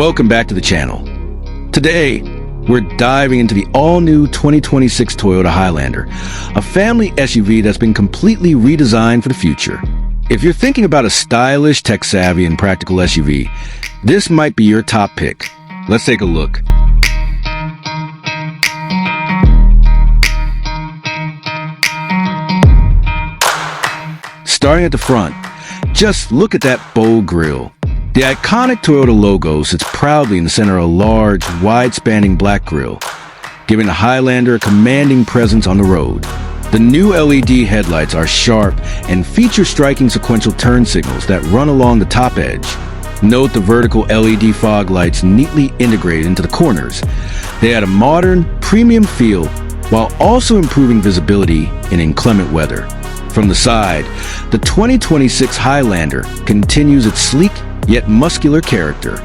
Welcome back to the channel. Today, we're diving into the all-new 2026 Toyota Highlander, a family SUV that's been completely redesigned for the future. If you're thinking about a stylish, tech-savvy, and practical SUV, this might be your top pick. Let's take a look. Starting at the front, just look at that bold grille. The iconic Toyota logo sits proudly in the center of a large, wide-spanning black grille, giving the Highlander a commanding presence on the road. The new LED headlights are sharp and feature striking sequential turn signals that run along the top edge. Note the vertical LED fog lights neatly integrated into the corners. They add a modern, premium feel while also improving visibility in inclement weather. From the side, the 2026 Highlander continues its sleek yet muscular character.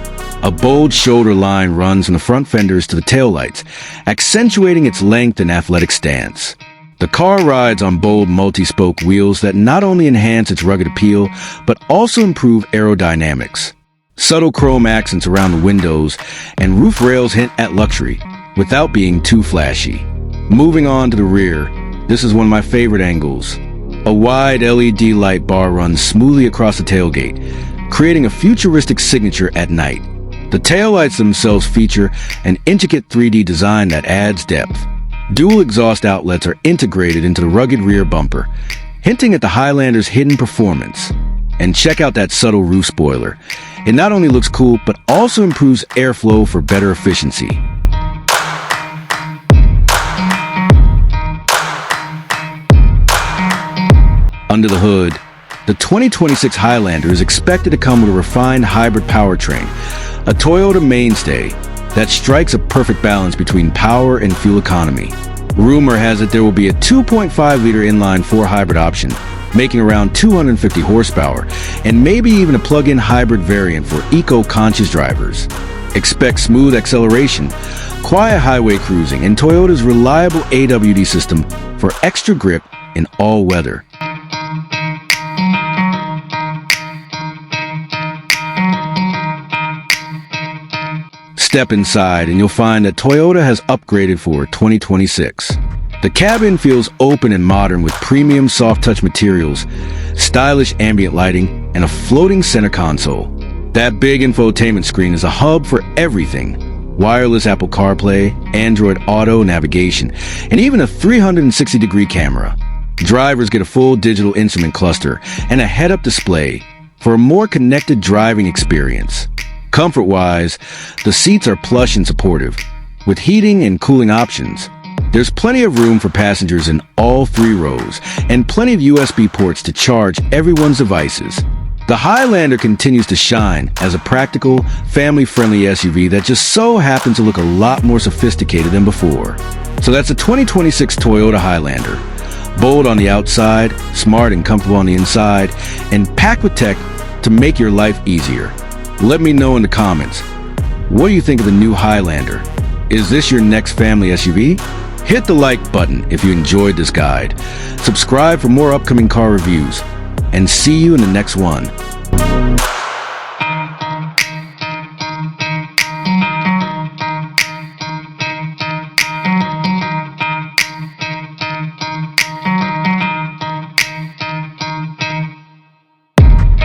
A bold shoulder line runs from the front fenders to the taillights, accentuating its length and athletic stance. The car rides on bold multi-spoke wheels that not only enhance its rugged appeal, but also improve aerodynamics. Subtle chrome accents around the windows and roof rails hint at luxury, without being too flashy. Moving on to the rear, this is one of my favorite angles. A wide LED light bar runs smoothly across the tailgate, creating a futuristic signature at night. The taillights themselves feature an intricate 3D design that adds depth. Dual exhaust outlets are integrated into the rugged rear bumper, hinting at the Highlander's hidden performance. And check out that subtle roof spoiler. It not only looks cool, but also improves airflow for better efficiency. Under the hood, the 2026 Highlander is expected to come with a refined hybrid powertrain, a Toyota mainstay that strikes a perfect balance between power and fuel economy. Rumor has it there will be a 2.5-liter inline-4 hybrid option, making around 250 horsepower, and maybe even a plug-in hybrid variant for eco-conscious drivers. Expect smooth acceleration, quiet highway cruising, and Toyota's reliable AWD system for extra grip in all weather. Step inside and you'll find that Toyota has upgraded for 2026. The cabin feels open and modern with premium soft-touch materials, stylish ambient lighting, and a floating center console. That big infotainment screen is a hub for everything: wireless Apple CarPlay, Android Auto navigation, and even a 360-degree camera. Drivers get a full digital instrument cluster and a head-up display for a more connected driving experience. Comfort-wise, the seats are plush and supportive, with heating and cooling options. There's plenty of room for passengers in all 3 rows, and plenty of USB ports to charge everyone's devices. The Highlander continues to shine as a practical, family-friendly SUV that just so happens to look a lot more sophisticated than before. So that's a 2026 Toyota Highlander. Bold on the outside, smart and comfortable on the inside, and packed with tech to make your life easier. Let me know in the comments, what do you think of the new Highlander? Is this your next family SUV? Hit the like button if you enjoyed this guide. Subscribe for more upcoming car reviews, and see you in the next one.